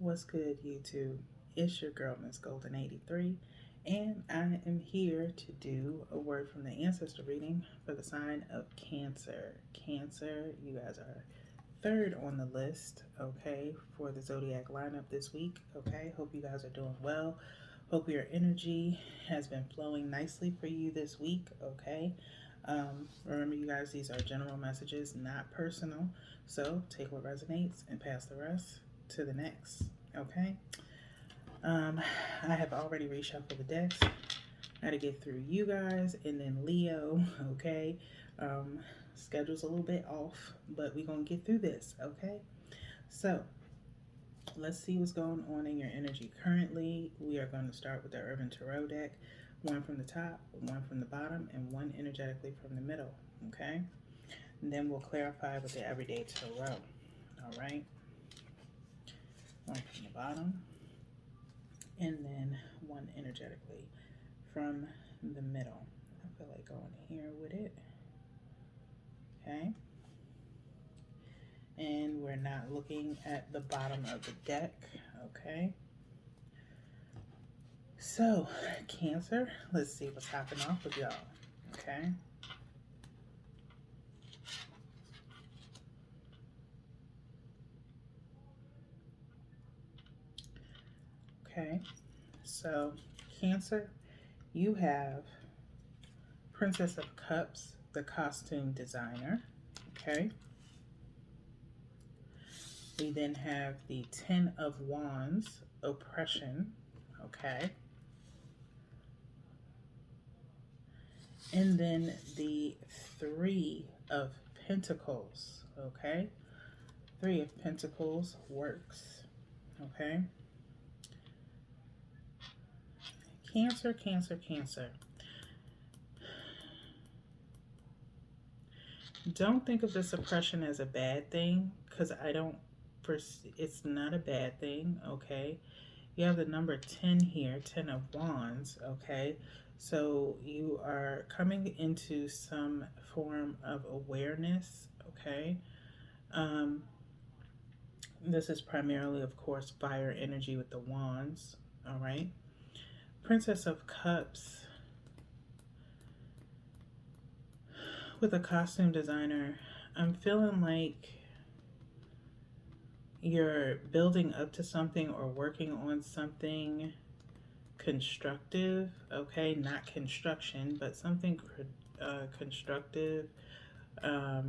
What's good, YouTube? It's your girl, Miss Golden 83, and I am here to do a word from the ancestor reading for the sign of Cancer. Cancer, you guys are third on the list, okay, for the zodiac lineup this week, okay? Hope you guys are doing well. Hope your energy has been flowing nicely for you this week, okay? Remember, you guys, these are general messages, not personal. So take what resonates and pass the rest to the next. Okay. Um, I have already reshuffled the decks. I got to get through you guys and then Leo. Okay. Um, Schedule's a little bit off, but we're gonna get through this. Okay. So let's see what's going on in your energy currently. We are going to start with the Urban Tarot deck. One from the top, one from the bottom, and one energetically from the middle. Okay. And then we'll clarify with the Everyday Tarot. All right. One from the bottom, and then one energetically from the middle. I feel like going here with it. Okay. And we're not looking at the bottom of the deck. Okay. So, Cancer, let's see what's happening off with y'all. Okay. Okay. So, Cancer, you have Princess of Cups, the costume designer. Okay. We then have the Ten of Wands, oppression. Okay. And then the Three of Pentacles. Okay. Three of Pentacles works. Okay. Cancer, Cancer, Cancer. Don't think of this oppression as a bad thing, because I don't it's not a bad thing. Okay. You have the number 10 here, 10 of Wands. Okay. So you are coming into some form of awareness. Okay. This is primarily, of course, fire energy with the wands. All right. Princess of Cups with a costume designer. I'm feeling like you're building up to something or working on something constructive. Okay. Not construction, but something constructive. I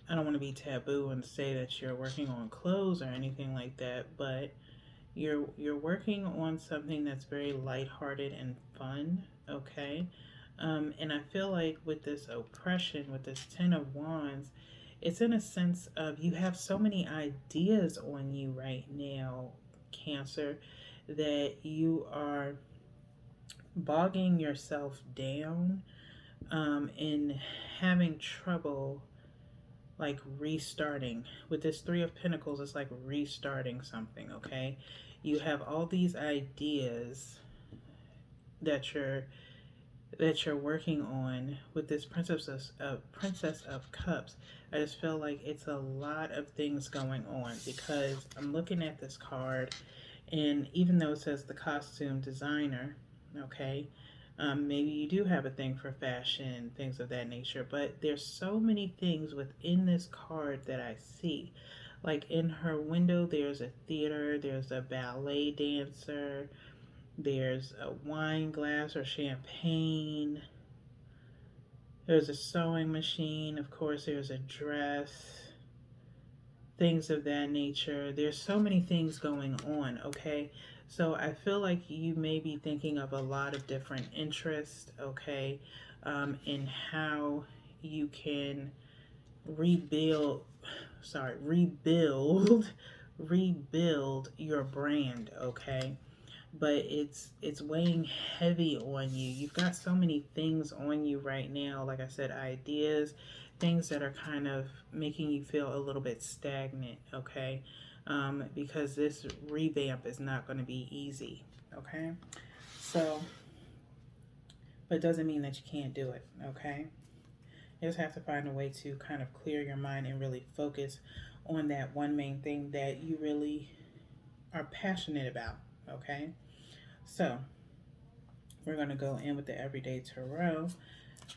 don't want to be taboo and say that you're working on clothes or anything like that, but you're working on something that's very lighthearted and fun. Okay. And I feel like with this oppression, with this Ten of Wands, it's in a sense of you have so many ideas on you right now, Cancer, that you are bogging yourself down and having trouble like restarting. With this Three of Pentacles, it's like restarting something. Okay. You have all these ideas that you're working on with this Princess of Cups. I just feel like it's a lot of things going on, because I'm looking at this card, and even though it says the costume designer, okay, maybe you do have a thing for fashion, things of that nature, but there's so many things within this card that I see. Like in her window, there's a theater, there's a ballet dancer, there's a wine glass or champagne, there's a sewing machine, of course, there's a dress, things of that nature. There's so many things going on, okay? So I feel like you may be thinking of a lot of different interests, okay, in how you can rebuild, rebuild your brand, okay? But it's weighing heavy on you. You've got so many things on you right now, like I said, ideas, things that are kind of making you feel a little bit stagnant, okay? Because this revamp is not going to be easy, okay? So, but it doesn't mean that you can't do it, okay? You just have to find a way to kind of clear your mind and really focus on that one main thing that you really are passionate about. Okay, so we're going to go in with the Everyday Tarot,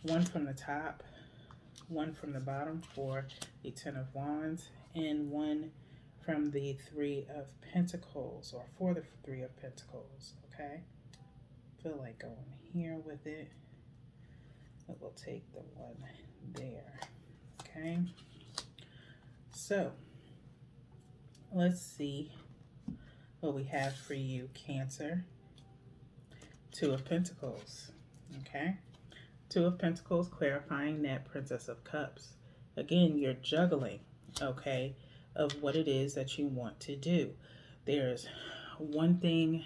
one from the top, one from the bottom for the Ten of Wands, and one from the Three of Pentacles, or for the Three of Pentacles. Okay, feel like going here with it, but we'll take the one there. Okay, so let's see what we have for you, Cancer. Two of Pentacles. Okay, Two of Pentacles, clarifying that Princess of Cups. Again, you're juggling, okay, of what it is that you want to do. There's one thing,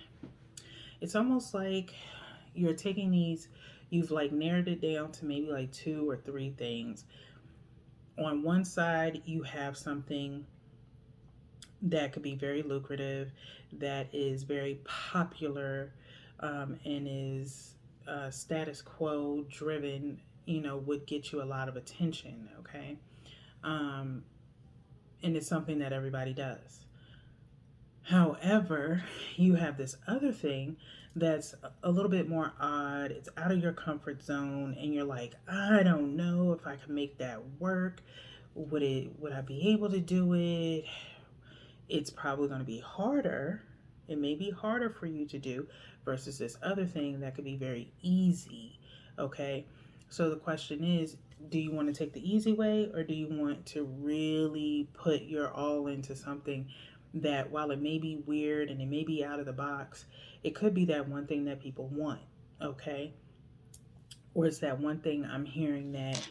it's almost like you're taking these, you've like narrowed it down to maybe like two or three things. On one side, you have something that could be very lucrative, that is very popular, and is status quo driven, would get you a lot of attention, okay? And it's something that everybody does. However, you have this other thing that's a little bit more odd. It's out of your comfort zone, and you're like, I don't know if I can make that work. Would I be able to do it? It's probably going to be harder. It may be harder for you to do versus this other thing that could be very easy. Okay, so the question is, do you want to take the easy way, or do you want to really put your all into something that, while it may be weird and it may be out of the box, it could be that one thing that people want? Okay, or it's that one thing I'm hearing that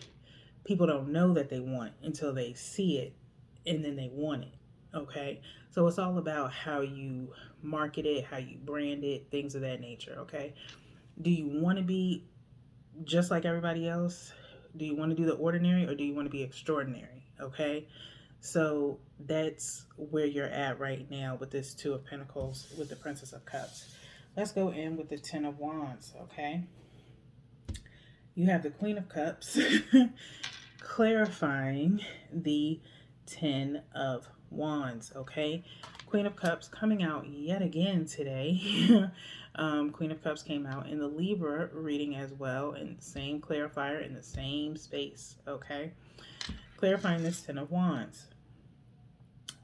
people don't know that they want until they see it, and then they want it. Okay, so it's all about how you market it, how you brand it, things of that nature. Okay, do you want to be just like everybody else? Do you want to do the ordinary, or do you want to be extraordinary? Okay, so that's where you're at right now with this Two of Pentacles with the Princess of Cups. Let's go in with the Ten of Wands. Okay, you have the Queen of Cups clarifying the Ten of Wands. Okay, Queen of Cups coming out yet again today. Queen of Cups came out in the Libra reading as well, and same clarifier in the same space. Okay, clarifying this Ten of Wands.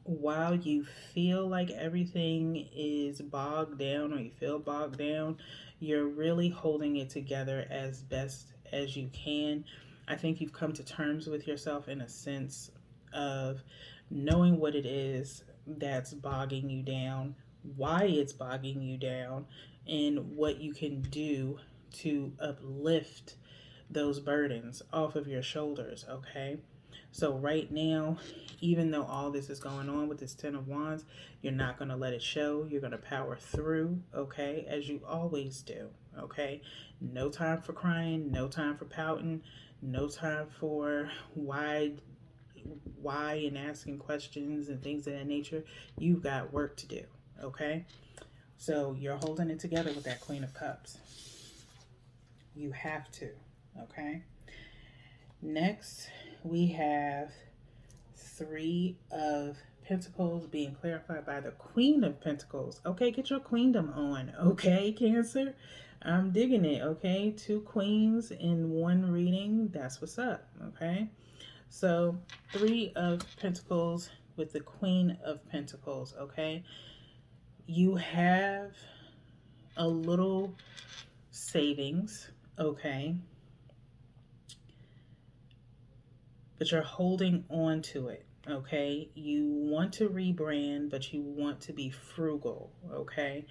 While you feel like everything is bogged down, or you feel bogged down, you're really holding it together as best as you can. I think you've come to terms with yourself in a sense of knowing what it is that's bogging you down, why it's bogging you down, and what you can do to uplift those burdens off of your shoulders. Okay, so right now, even though all this is going on with this Ten of Wands, you're not going to let it show. You're going to power through, okay, as you always do. Okay, no time for crying, no time for pouting, no time for why and asking questions and things of that nature. You've got work to do. Okay, so you're holding it together with that Queen of Cups. You have to. Okay, next we have Three of Pentacles being clarified by the Queen of Pentacles. Okay, get your queendom on. Okay, Cancer, I'm digging it. Okay, two queens in one reading. That's what's up. Okay, so Three of Pentacles with the Queen of Pentacles. Okay, you have a little savings. Okay, but you're holding on to it. Okay, you want to rebrand, but you want to be frugal. Okay,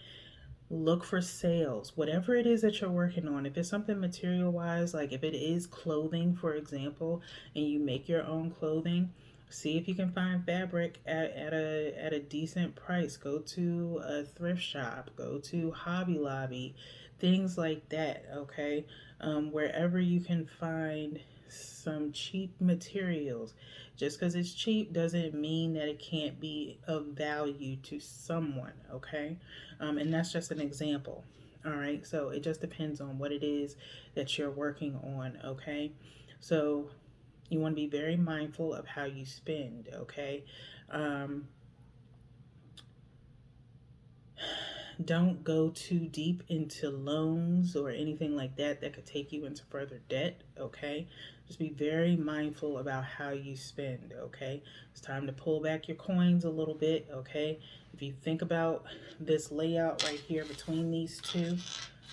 look for sales, whatever it is that you're working on. If it's something material wise, like if it is clothing, for example, and you make your own clothing, see if you can find fabric at a decent price. Go to a thrift shop, go to Hobby Lobby, things like that. Okay, wherever you can find some cheap materials. Just because it's cheap doesn't mean that it can't be of value to someone. Okay, and that's just an example. All right, so it just depends on what it is that you're working on. Okay, so You want to be very mindful of how you spend, okay? Um, don't go too deep into loans or anything like that that could take you into further debt, okay? Just be very mindful about how you spend, okay? It's time to pull back your coins a little bit, okay? If you think about this layout right here between these two,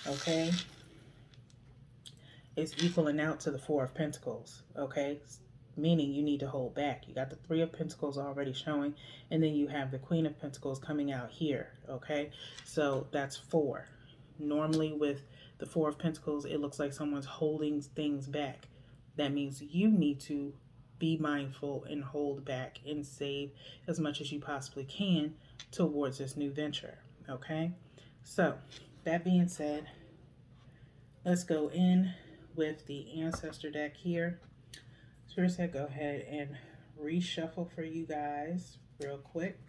okay, it's equaling out to the Four of Pentacles, okay? Meaning you need to hold back. You got the Three of Pentacles already showing, and then you have the Queen of Pentacles coming out here, okay? So that's four. Normally with the Four of Pentacles, it looks like someone's holding things back. That means you need to be mindful and hold back and save as much as you possibly can towards this new venture, okay? So that being said, let's go in with the ancestor deck here. Spirit said go ahead and reshuffle for you guys real quick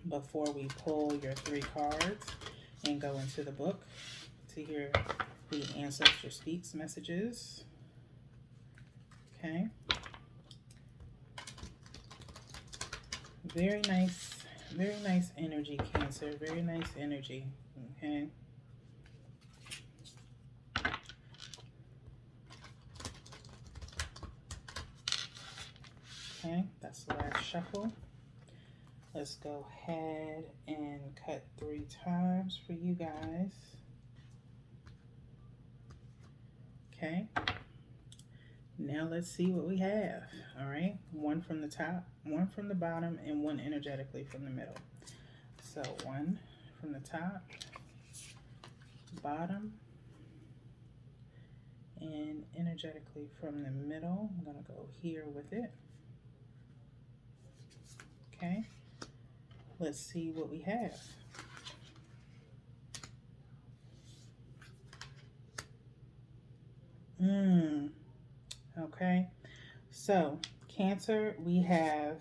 before we pull your 3 cards and go into the book to hear the ancestor speaks messages. Okay. Very nice energy, Cancer. Very nice energy. Okay. Okay, that's the last shuffle. Let's go ahead and cut 3 times for you guys. Okay. Now let's see what we have. All right. 1 from the top, 1 from the bottom, and 1 energetically from the middle. So 1 from the top, bottom, and energetically from the middle. I'm going to go here with it. Okay. Let's see what we have. Okay. So, Cancer, we have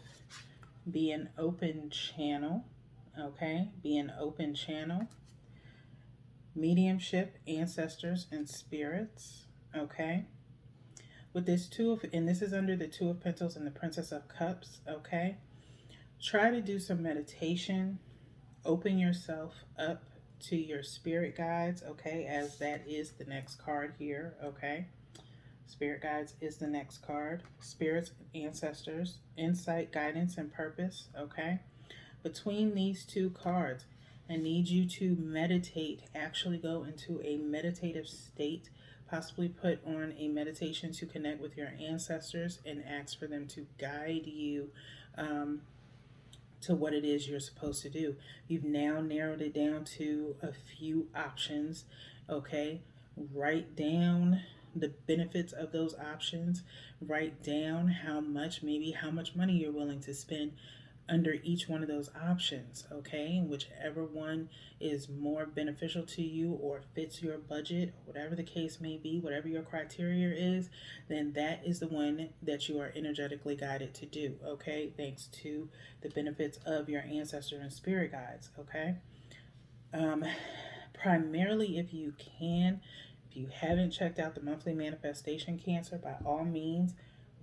be an open channel. Okay. Be an open channel. Mediumship, ancestors, and spirits. Okay. With this and this is under the Two of Pentacles and the Princess of Cups. Okay. Try to do some meditation. Open yourself up to your spirit guides, okay, as that is the next card here, okay? Spirit guides is the next card. Spirits, ancestors, insight, guidance, and purpose, okay? Between these 2 cards, I need you to meditate, actually go into a meditative state, possibly put on a meditation to connect with your ancestors and ask for them to guide you to what it is you're supposed to do. You've now narrowed it down to a few options, okay? Write down the benefits of those options. Write down how much money you're willing to spend under each one of those options, okay? Whichever one is more beneficial to you or fits your budget, whatever the case may be, whatever your criteria is, then that is the one that you are energetically guided to do, okay? Thanks to the benefits of your ancestor and spirit guides, okay? Primarily, if you haven't checked out the monthly manifestation, Cancer, by all means,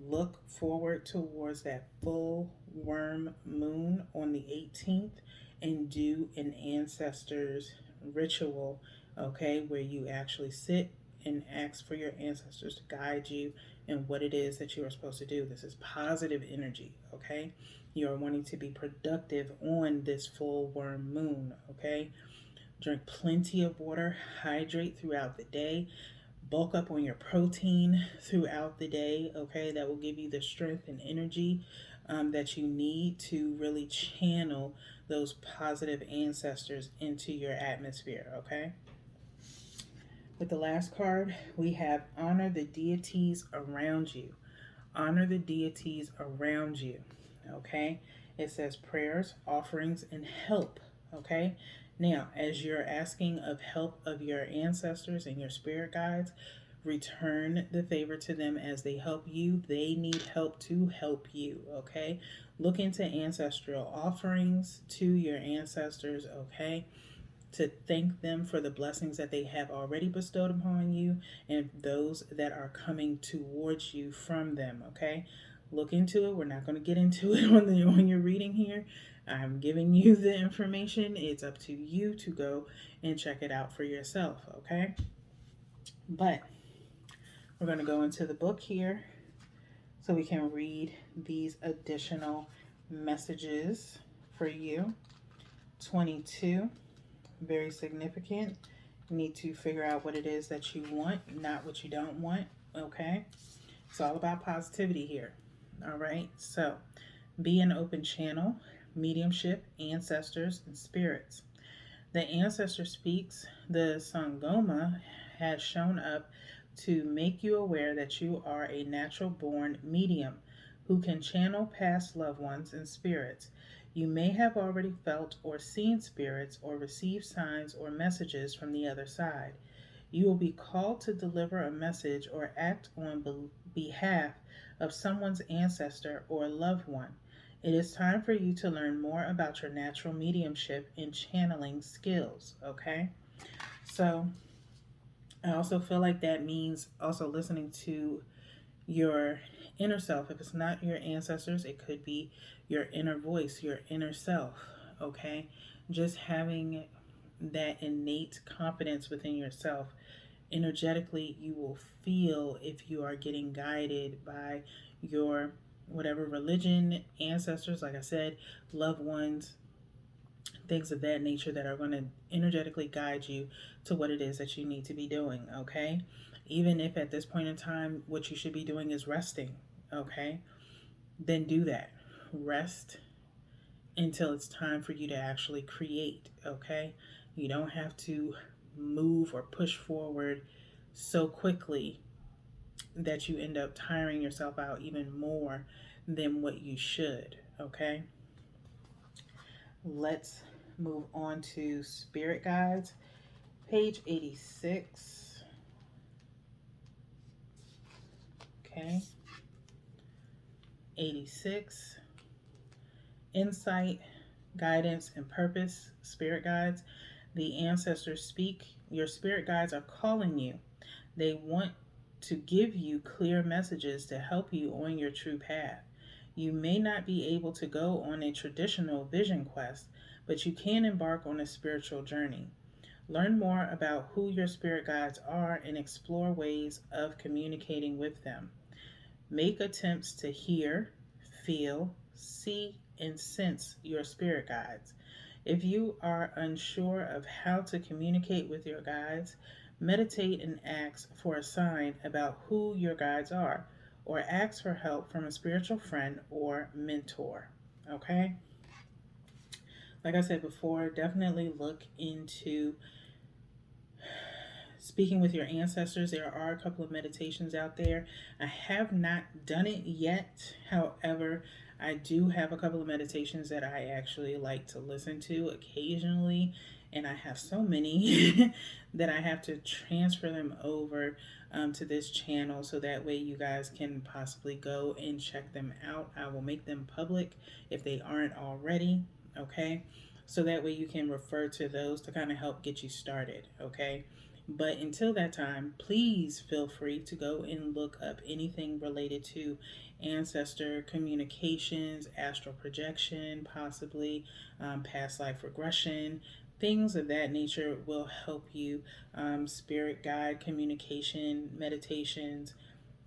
look forward towards that full worm moon on the 18th and do an ancestors ritual, okay, where you actually sit and ask for your ancestors to guide you in what it is that you are supposed to do. This is positive energy, okay? You are wanting to be productive on this full worm moon, okay? Drink plenty of water, hydrate throughout the day. Bulk up on your protein throughout the day, okay? That will give you the strength and energy that you need to really channel those positive ancestors into your atmosphere, okay? With the last card, we have honor the deities around you. Honor the deities around you, okay? It says prayers, offerings, and help, okay? Now, as you're asking of help of your ancestors and your spirit guides, return the favor to them as they help you. They need help to help you, okay? Look into ancestral offerings to your ancestors, okay? to thank them for the blessings that they have already bestowed upon you and those that are coming towards you from them. Okay, look into it. We're not going to get into it on your reading here. I'm giving you the information. It's up to you to go and check it out for yourself. Okay, but we're going to go into the book here so we can read these additional messages for you. 22, very significant. You need to figure out what it is that you want, not what you don't want. Okay, it's all about positivity here. All right, so be an open channel, mediumship, ancestors, and spirits. The ancestor speaks. The Sangoma has shown up to make you aware that you are a natural born medium who can channel past loved ones and spirits. You may have already felt or seen spirits or received signs or messages from the other side. You will be called to deliver a message or act on behalf of someone's ancestor or loved one. It is time for you to learn more about your natural mediumship and channeling skills, okay? So, I also feel like that means also listening to your inner self. If it's not your ancestors, it could be your inner voice, your inner self, okay? Just having that innate confidence within yourself. Energetically, you will feel if you are getting guided by your whatever religion, ancestors, like I said, loved ones, things of that nature that are going to energetically guide you to what it is that you need to be doing, okay? Even if at this point in time, what you should be doing is resting, okay? Then do that. Rest until it's time for you to actually create, okay? You don't have to move or push forward so quickly that you end up tiring yourself out even more than what you should, okay? Let's move on to Spirit Guides, page 86. Okay. 86. Insight, guidance, and purpose. Spirit Guides. The ancestors speak. Your spirit guides are calling you. They want to give you clear messages to help you on your true path. You may not be able to go on a traditional vision quest, but you can embark on a spiritual journey. Learn more about who your spirit guides are and explore ways of communicating with them. Make attempts to hear, feel, see, and sense your spirit guides. If you are unsure of how to communicate with your guides, meditate and ask for a sign about who your guides are, or ask for help from a spiritual friend or mentor. Okay? Like I said before, definitely look into speaking with your ancestors. There are a couple of meditations out there. I have not done it yet. However, I do have a couple of meditations that I actually like to listen to occasionally, and I have so many that I have to transfer them over to this channel so that way you guys can possibly go and check them out. I will make them public if they aren't already, okay? So that way you can refer to those to kind of help get you started, okay? But until that time, please feel free to go and look up anything related to ancestor communications, astral projection, possibly past life regression. Things of that nature will help you. Spirit guide communication, meditations,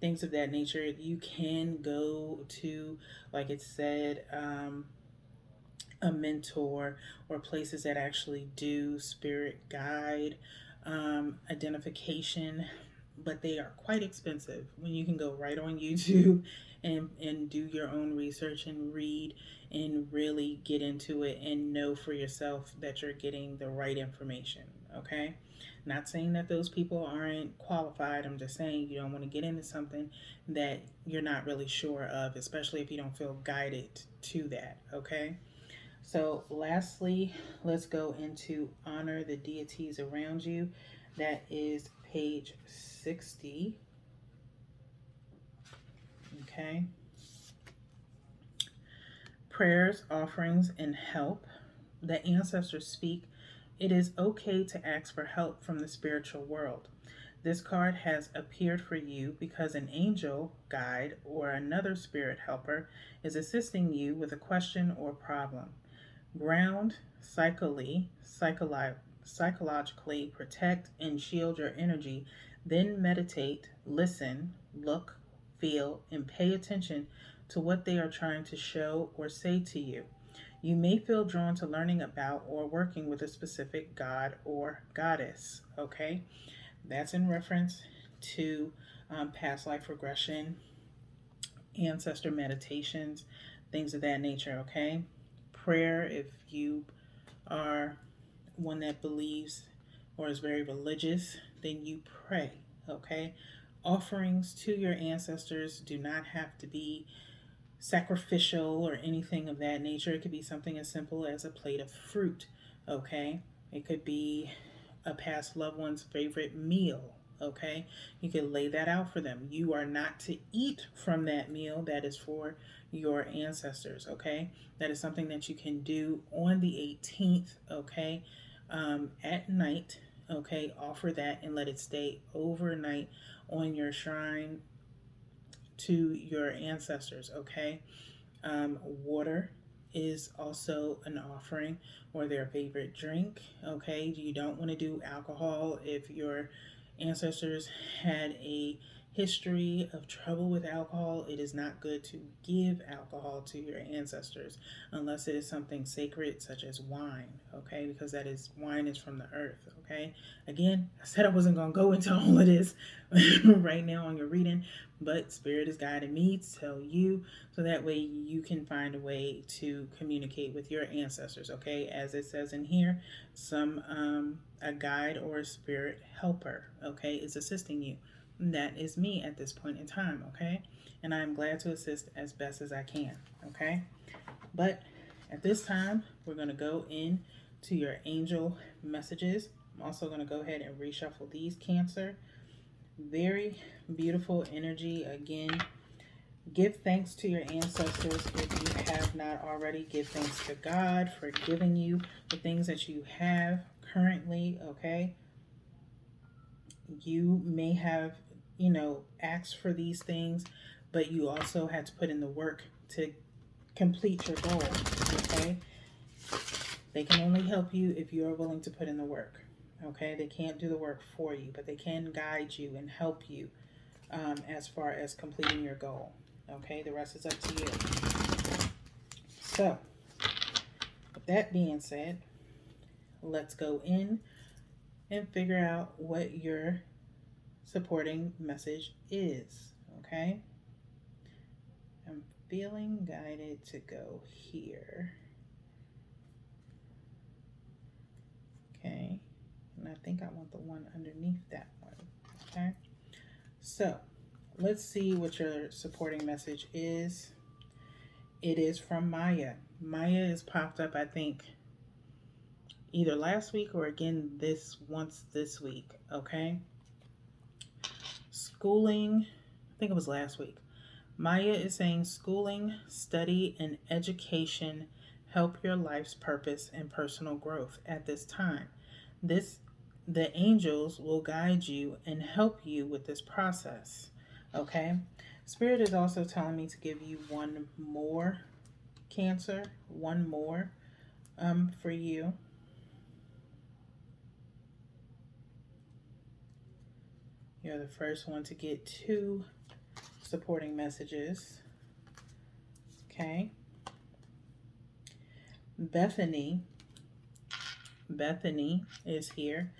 things of that nature. You can go to, like it said, a mentor or places that actually do spirit guide identification, but they are quite expensive when you can go right on YouTube and do your own research and read and really get into it and know for yourself that you're getting the right information, okay? Not saying that those people aren't qualified. I'm just saying you don't want to get into something that you're not really sure of, especially if you don't feel guided to that, okay? So, lastly, let's go into honor the deities around you. That is page 60. Okay. Prayers, offerings, and help. The ancestors speak. It is okay to ask for help from the spiritual world. This card has appeared for you because an angel, guide, or another spirit helper is assisting you with a question or problem. Ground, psychologically protect and shield your energy, then meditate, listen, look, feel, and pay attention to what they are trying to show or say to you. You may feel drawn to learning about or working with a specific god or goddess. Okay, that's in reference to past life regression, ancestor meditations, things of that nature. Okay, prayer, if you are one that believes or is very religious, then you pray. Okay, offerings to your ancestors do not have to be sacrificial or anything of that nature. It could be something as simple as a plate of fruit. Okay, it could be a past loved one's favorite meal. Okay, you can lay that out for them. You are not to eat from that meal, that is for your ancestors. Okay, that is something that you can do on the 18th. Okay, at night. Okay, offer that and let it stay overnight on your shrine to your ancestors. Okay, water is also an offering or their favorite drink. Okay, you don't want to do alcohol if your ancestors had a history of trouble with alcohol. It is not good to give alcohol to your ancestors unless it is something sacred such as wine. Okay, because that is wine is from the earth. Okay, again, I said I wasn't going to go into all of this right now on your reading, but Spirit is guiding me to tell you so that way you can find a way to communicate with your ancestors. Okay, as it says in here, a guide or a spirit helper, okay, is assisting you. That is me at this point in time. Okay, and I am glad to assist as best as I can. Okay, but at this time we're going to go in to your angel messages. I'm also going to go ahead and reshuffle these, Cancer. Very beautiful energy again. Give thanks to your ancestors if you have not already. Give thanks to God for giving you the things that you have currently. Okay, you may have, asked for these things, but you also had to put in the work to complete your goal. Okay, they can only help you if you are willing to put in the work. Okay, they can't do the work for you, but they can guide you and help you as far as completing your goal. Okay, the rest is up to you. So, with that being said, let's go in and figure out what your supporting message is. Okay, I'm feeling guided to go here. Okay, and I think I want the one underneath that one. Okay, so let's see what your supporting message is. It is from Maya. Maya is popped up, I think, either last week or again this week. Okay, schooling, I think it was last week. Maya is saying schooling, study, and education help your life's purpose and personal growth at this time. The angels will guide you and help you with this process. Okay, Spirit is also telling me to give you one more, Cancer, one more for you. You're the first one to get 2 supporting messages. Okay, Bethany is here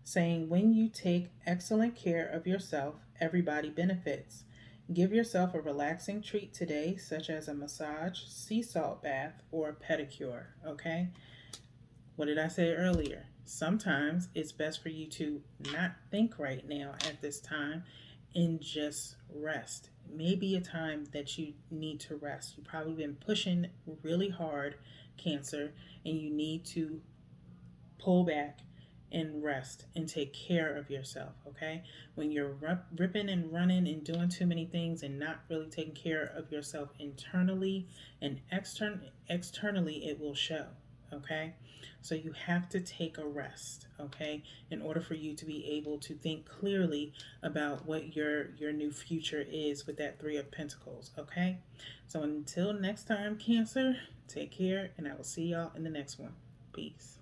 saying, when you take excellent care of yourself, everybody benefits. Give yourself a relaxing treat today, such as a massage, sea salt bath, or a pedicure. Okay, what did I say earlier? Sometimes it's best for you to not think right now at this time and just rest. Maybe a time that you need to rest. You've probably been pushing really hard, Cancer, and you need to pull back and rest and take care of yourself. Okay, when you're ripping and running and doing too many things and not really taking care of yourself internally and externally, it will show. okay? So you have to take a rest, okay, in order for you to be able to think clearly about what your new future is with that 3 of Pentacles, okay? So until next time, Cancer, take care, and I will see y'all in the next one. Peace.